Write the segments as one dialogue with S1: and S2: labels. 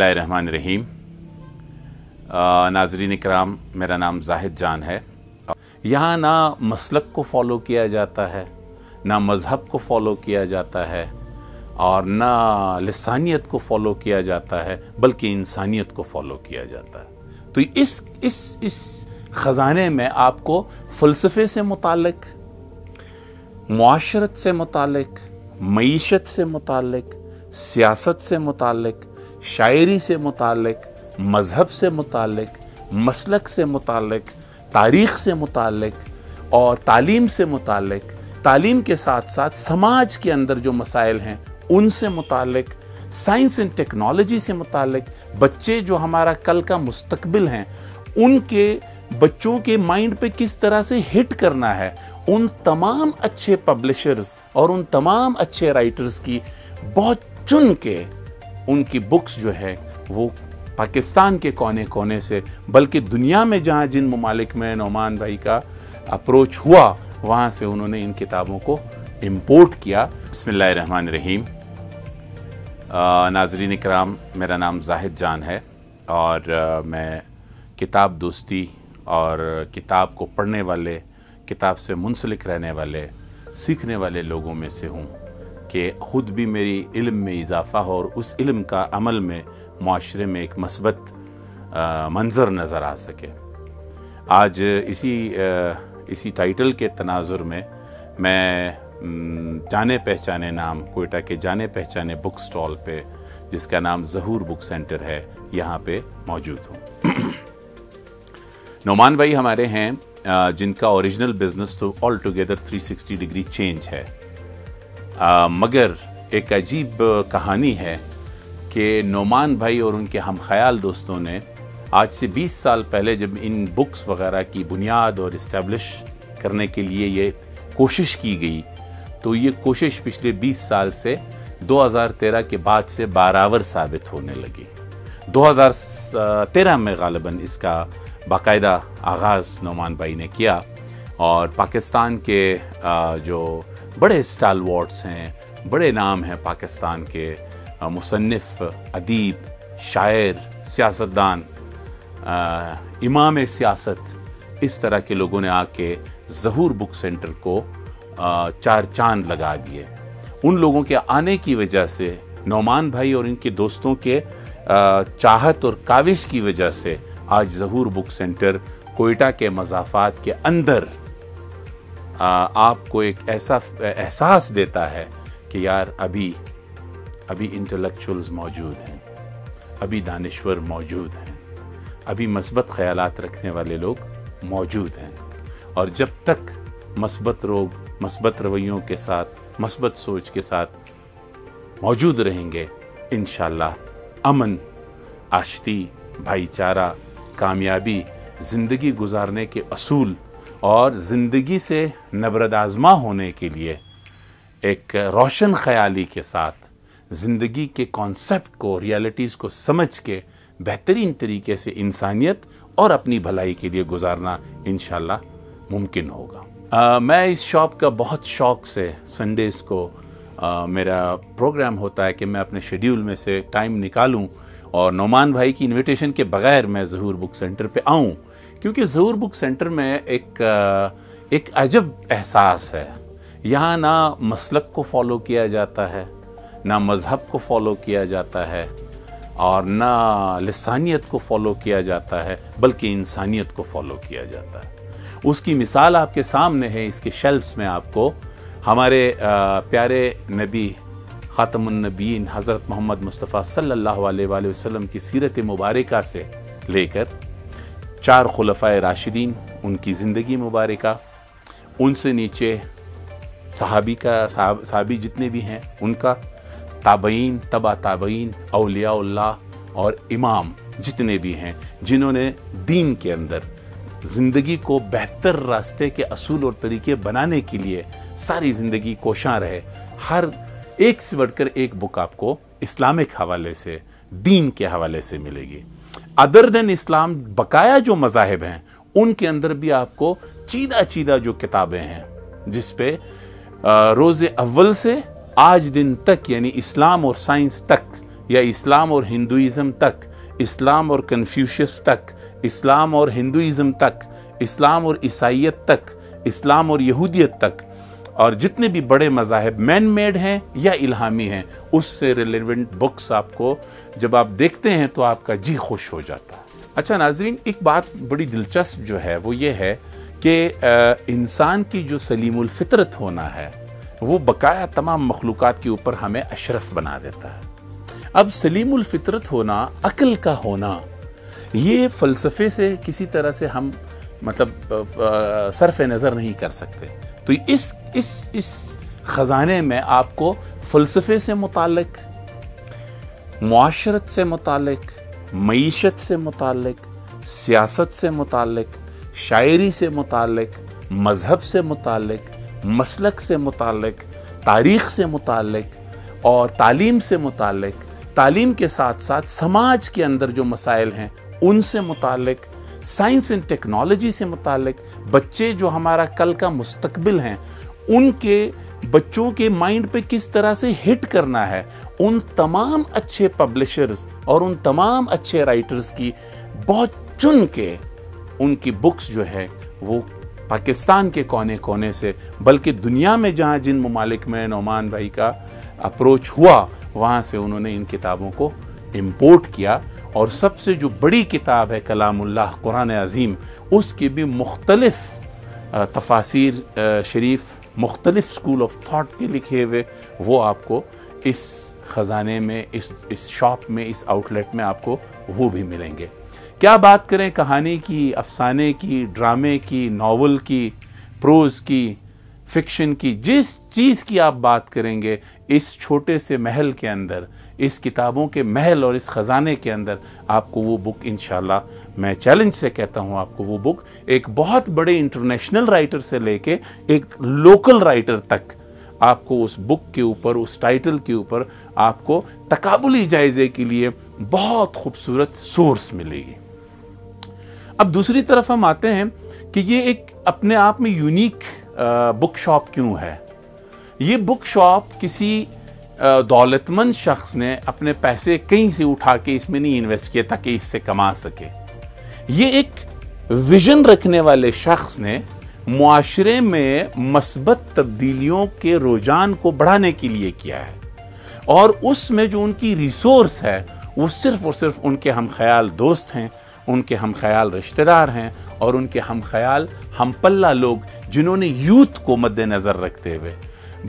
S1: बिस्मिल्लाहिर्रहमानिर्रहीम। नाज़रीन इकराम, मेरा नाम जाहिद जान है। यहाँ ना मसलक को फ़ॉलो किया जाता है, ना मज़हब को फ़ॉलो किया जाता है, और ना लिसानियत को फ़ॉलो किया जाता है, बल्कि इंसानियत को फ़ॉलो किया जाता है। तो इस ख़ज़ाने में आपको फ़लसफ़े से मुतालिक, मुआशरत से मुतालिक, मईशत से मुतालिक, सियासत से मुतालिक, शायरी से मुतालिक, मज़हब से मुतालिक, मसलक से मुतालिक, तारीख़ से मुतालिक और तालीम से मुतालिक, तालीम के साथ साथ समाज के अंदर जो मसाइल हैं उनसे मुतालिक, साइंस एंड टेक्नोलॉजी से मुतालिक, बच्चे जो हमारा कल का मुस्तकबिल हैं उनके बच्चों के माइंड पे किस तरह से हिट करना है, उन तमाम अच्छे पब्लिशर्स और उन तमाम अच्छे राइटर्स की बहुत चुन के उनकी बुक्स जो है वो पाकिस्तान के कोने कोने से, बल्कि दुनिया में जहाँ जिन ममालिक में नौमान भाई का अप्रोच हुआ वहाँ से उन्होंने इन किताबों को इम्पोर्ट किया। बिस्मिल्लाहिर्रहमानिर्रहीम। नाज़रीन इकराम, मेरा नाम जाहिद जान है और मैं किताब दोस्ती और किताब को पढ़ने वाले, किताब से मुंसलिक रहने वाले, सीखने वाले लोगों में से हूँ कि ख़ुद भी मेरी इल्म में इजाफ़ा हो और उस इल्म का अमल में मुआशरे में एक मस्बत मंज़र नज़र आ सके। आज इसी टाइटल के तनाजुर में मैं जाने पहचाने नाम, कोयटा के जाने पहचाने बुक स्टॉल पे, जिसका नाम ज़हूर बुक सेंटर है, यहाँ पे मौजूद हूँ। नौमान भाई हमारे हैं जिनका ओरिजिनल बिजनेस तो ऑल टुगेदर 360 डिग्री चेंज है, मगर एक अजीब कहानी है कि नौमान भाई और उनके हम ख्याल दोस्तों ने आज से 20 साल पहले जब इन बुक्स वगैरह की बुनियाद और इस्टेब्लिश करने के लिए ये कोशिश की गई, तो ये कोशिश पिछले 20 साल से 2013 के बाद से बारावर साबित होने लगी। 2013 में गालिबन इसका बाकायदा आगाज़ नौमान भाई ने किया और पाकिस्तान के जो बड़े स्टालवर्ड्स हैं, बड़े नाम हैं पाकिस्तान के, मुसन्निफ, अदीब, शायर, सियासतदान, इमाम सियासत, इस तरह के लोगों ने आके ज़हूर बुक सेंटर को चार चांद लगा दिए। उन लोगों के आने की वजह से, नौमान भाई और इनके दोस्तों के चाहत और काविश की वजह से आज ज़हूर बुक सेंटर कोयटा के मज़ाफ़ात के अंदर आपको एक ऐसा एहसास देता है कि यार अभी इंटेलेक्चुअल्स मौजूद हैं, अभी दानिश्वर मौजूद हैं, अभी मस्बत ख्यालात रखने वाले लोग मौजूद हैं। और जब तक मस्बत लोग मस्बत रवैयों के साथ, मस्बत सोच के साथ मौजूद रहेंगे, इंशाअल्लाह अमन, आश्ती, भाईचारा, कामयाबी, ज़िंदगी गुजारने के असूल और ज़िंदगी से नबरद आज़मा होने के लिए एक रोशन ख़याली के साथ ज़िंदगी के कॉन्सेप्ट को, रियलिटीज़ को समझ के बेहतरीन तरीके से इंसानियत और अपनी भलाई के लिए गुजारना इंशाअल्लाह मुमकिन होगा। मैं इस शॉप का बहुत शौक़ से संडेज़ को मेरा प्रोग्राम होता है कि मैं अपने शेड्यूल में से टाइम निकालूं और नौमान भाई की इनविटेशन के बगैर मैं ज़हूर बुक सेंटर पे आऊं, क्योंकि ज़हूर बुक सेंटर में एक अजब एहसास है। यहाँ ना मसलक को फ़ॉलो किया जाता है, ना मज़हब को फ़ॉलो किया जाता है, और ना लिसानियत को फ़ॉलो किया जाता है, बल्कि इंसानियत को फ़ॉलो किया जाता है। उसकी मिसाल आपके सामने है। इसके शेल्फ्स में आपको हमारे प्यारे नबी ख़ातमुन नबीयीन हज़रत मोहम्मद मुस्तफ़ा सल्लल्लाहु अलैहि वसल्लम की सीरत मुबारका से लेकर 4 खुलफ़ाए राशिदीन, उनकी ज़िंदगी मुबारका, उनसे नीचे सहाबी जितने भी हैं उनका, ताबईन, तबा ताबईन, औलियाउल्लाह और इमाम जितने भी हैं जिन्होंने दीन के अंदर ज़िंदगी को बेहतर रास्ते के असूल और तरीके बनाने के लिए सारी ज़िंदगी कोशां रहे। हर एक से बढ़कर एक बुक आपको इस्लामिक हवाले से, दीन के हवाले से मिलेगी। अदर देन इस्लाम बकाया जो मज़ाहिब हैं उनके अंदर भी आपको चीदा जो किताबें हैं जिसपे रोज़े अव्वल से आज दिन तक, यानी इस्लाम और साइंस तक یا اسلام اور ہندوازم تک، اسلام اور کنفیوشس تک، اسلام اور ہندوازم تک، اسلام اور عیسائیت تک، اسلام اور یہودیت تک، اور جتنے بھی بڑے مذاہب مین میڈ ہیں یا الہامی ہیں، اس سے ریلیونٹ بکس آپ کو جب آپ دیکھتے ہیں تو آپ کا جی خوش ہو جاتا ہے۔ اچھا ناظرین، ایک بات بڑی دلچسپ جو ہے وہ یہ ہے کہ انسان کی جو سلیم الفطرت ہونا ہے وہ بقایا تمام مخلوقات کے اوپر ہمیں اشرف بنا دیتا ہے۔ اب سلیم الفطرت ہونا، عقل کا ہونا، یہ فلسفے سے کسی طرح سے ہم صرف نظر نہیں کر سکتے۔ تو اس خزانے میں آپ کو فلسفے سے متعلق، معاشرت سے متعلق، معیشت سے متعلق، سیاست سے متعلق، شاعری سے متعلق، مذہب سے متعلق، مسلک سے متعلق، تاریخ سے متعلق اور تعلیم سے متعلق، تعلیم کے ساتھ ساتھ سماج کے اندر جو مسائل ہیں ان سے متعلق، سائنس اینڈ ٹیکنالوجی سے متعلق، بچے جو ہمارا کل کا مستقبل ہیں ان کے بچوں کے مائنڈ پہ کس طرح سے ہٹ کرنا ہے، ان تمام اچھے پبلشرز اور ان تمام اچھے رائٹرز کی بہت چن کے ان کی بکس جو ہے وہ پاکستان کے کونے کونے سے، بلکہ دنیا میں جہاں جن ممالک میں نعمان بھائی کا اپروچ ہوا وہاں سے انہوں نے ان کتابوں کو امپورٹ کیا، اور سب سے جو بڑی کتاب ہے کلام اللہ قرآن عظیم، اس کی بھی مختلف تفاسیر شریف، مختلف سکول آف تھاٹ کے لکھے ہوئے وہ آپ کو اس خزانے میں، اس شاپ میں، اس آؤٹ لیٹ میں آپ کو وہ بھی ملیں گے۔ کیا بات کریں کہانی کی، افسانے کی، ڈرامے کی، ناول کی، پروز کی، فکشن کی، جس چیز کی آپ بات کریں گے اس چھوٹے سے محل کے اندر، اس کتابوں کے محل اور اس خزانے کے اندر آپ کو وہ بک انشاءاللہ، میں چیلنج سے کہتا ہوں آپ کو وہ بک ایک بہت بڑے انٹرنیشنل رائٹر سے لے کے ایک لوکل رائٹر تک آپ کو اس بک کے اوپر، اس ٹائٹل کے اوپر آپ کو تقابلی جائزے کے لیے بہت خوبصورت سورس ملے گی۔ اب دوسری طرف ہم آتے ہیں کہ یہ ایک اپنے آپ میں یونیک بک شاپ کیوں ہے؟ یہ بک شاپ کسی دولت مند شخص نے اپنے پیسے کہیں سے اٹھا کے اس میں نہیں انویسٹ کیا تاکہ اس سے کما سکے۔ یہ ایک ویژن رکھنے والے شخص نے معاشرے میں مثبت تبدیلیوں کے رجحان کو بڑھانے کے لیے کیا ہے، اور اس میں جو ان کی ریسورس ہے وہ صرف اور صرف ان کے ہم خیال دوست ہیں، ان کے ہم خیال رشتہ دار ہیں، اور ان کے ہم خیال ہم پلہ لوگ جنہوں نے یوتھ کو مد نظر رکھتے ہوئے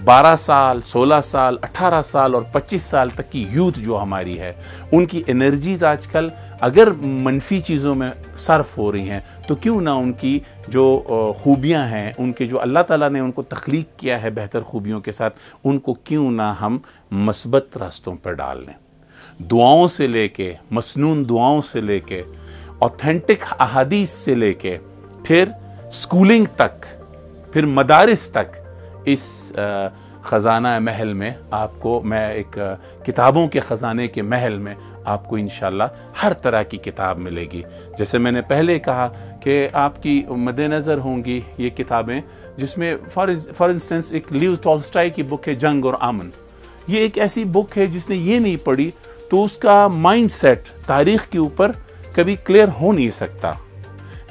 S1: 12 سال، 16 سال، 18 سال اور 25 سال تک کی یوتھ جو ہماری ہے، ان کی انرجیز آج کل اگر منفی چیزوں میں صرف ہو رہی ہیں تو کیوں نہ ان کی جو خوبیاں ہیں، ان کے جو اللہ تعالیٰ نے ان کو تخلیق کیا ہے بہتر خوبیوں کے ساتھ، ان کو کیوں نہ ہم مثبت راستوں پر ڈال لیں۔ دعاؤں سے لے کے، مسنون دعاؤں سے لے کے، اوتھینٹک احادیث سے لے کے، پھر سکولنگ تک، پھر مدارس تک، اس خزانہ محل میں آپ کو میں ایک کتابوں کے خزانے کے محل میں آپ کو انشاءاللہ ہر طرح کی کتاب ملے گی۔ جیسے میں نے پہلے کہا کہ آپ کی مد نظر ہوں گی یہ کتابیں جس میں فار انسٹنس ایک لیو ٹالسٹائی کی بک ہے جنگ اور امن۔ یہ ایک ایسی بک ہے جس نے یہ نہیں پڑھی تو اس کا مائنڈ سیٹ تاریخ کے اوپر کبھی کلیئر ہو نہیں سکتا۔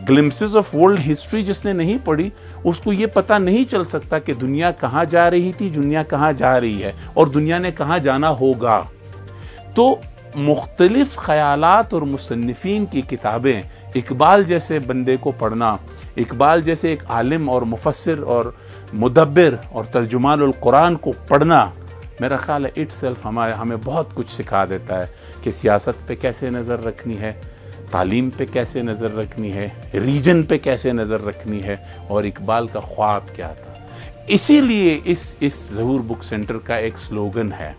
S1: گلمپسز آف ورلڈ ہسٹری جس نے نہیں پڑھی اس کو یہ پتہ نہیں چل سکتا کہ دنیا کہاں جا رہی تھی، دنیا کہاں جا رہی ہے اور دنیا نے کہاں جانا ہوگا۔ تو مختلف خیالات اور مصنفین کی کتابیں، اقبال جیسے بندے کو پڑھنا، اقبال جیسے ایک عالم اور مفسر اور مدبر اور ترجمان القرآن کو پڑھنا، میرا خیال ہے اٹ سیلف ہمیں بہت کچھ سکھا دیتا ہے کہ سیاست پہ کیسے نظر رکھنی ہے، تعلیم پہ کیسے نظر رکھنی ہے، ریجن پہ کیسے نظر رکھنی ہے، اور اقبال کا خواب کیا تھا۔ اسی لیے اس ظہور بک سینٹر کا ایک سلوگن ہے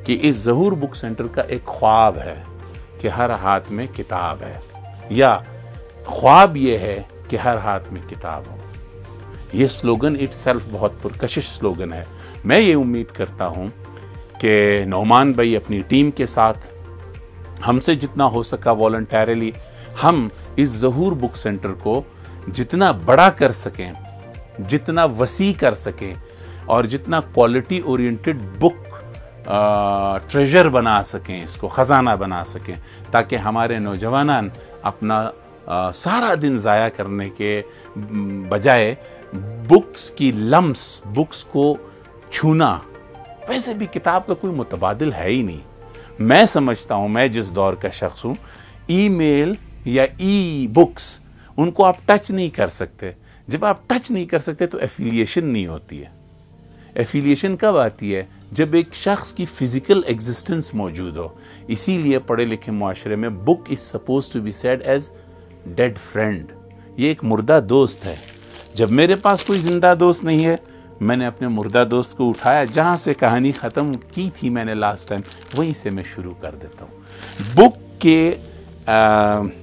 S1: کہ اس ظہور بک سینٹر کا ایک خواب ہے کہ ہر ہاتھ میں کتاب ہے، یا خواب یہ ہے کہ ہر ہاتھ میں کتاب ہو۔ یہ سلوگن اٹ سیلف بہت پرکشش سلوگن ہے۔ میں یہ امید کرتا ہوں کہ نعمان بھائی اپنی ٹیم کے ساتھ ہم سے جتنا ہو سکا والنٹیرلی ہم اس ظہور بک سینٹر کو جتنا بڑا کر سکیں، جتنا وسیع کر سکیں، اور جتنا کوالٹی اورینٹڈ بک ट्रेजर बना सकें, इसको ख़जाना बना सकें, ताकि हमारे नौजवान अपना सारा दिन ज़ाया करने के बजाय बुक्स की लम्स, बुक्स को छूना, वैसे भी किताब का कोई मुतबादिल है ही नहीं। मैं समझता हूँ, मैं जिस दौर का शख्स हूँ, ईमेल या ई बुक्स उनको आप टच नहीं कर सकते। जब आप टच नहीं कर सकते तो एफिलिएशन नहीं होती है। एफिलिएशन कब आती है? जब एक शख्स की फिजिकल एग्जिस्टेंस मौजूद हो। इसीलिए पढ़े लिखे मुआशरे में book is suppose to be said as dead friend, ये एक मुर्दा दोस्त है। जब मेरे पास कोई जिंदा दोस्त नहीं है, मैंने अपने मुर्दा दोस्त को उठाया, जहाँ से कहानी ख़त्म की थी मैंने लास्ट टाइम, वहीं से मैं शुरू कर देता हूँ। बुक के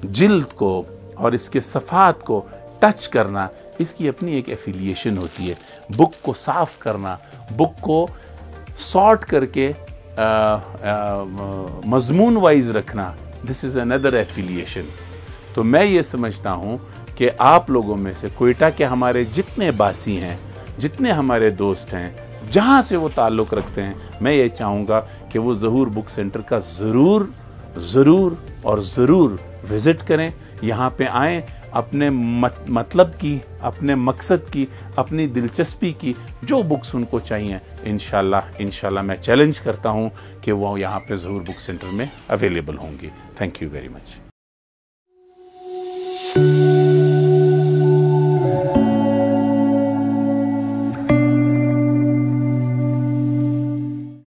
S1: जिल्द को और इसके सफ़ात को टच करना, इसकी अपनी एक एफिलिएशन होती है। बुक को साफ़ करना, बुक को सॉर्ट करके मज़मून वाइज रखना, दिस इज़ अनदर एफिलिएशन। तो मैं ये समझता हूँ कि आप लोगों में से कोयटा के हमारे जितने बासी हैं, जितने हमारे दोस्त हैं, जहाँ से वो ताल्लुक़ रखते हैं, मैं ये चाहूँगा कि वो ज़हूर बुक सेंटर का ज़रूर विज़िट करें, यहाँ पे आएँ, अपने मतलब की, अपने मकसद की, अपनी दिलचस्पी की जो बुक्स उनको चाहिए, इंशाल्लाह मैं चैलेंज करता हूँ कि वो यहाँ पे ज़हूर बुक सेंटर में अवेलेबल होंगी। Thank you very much.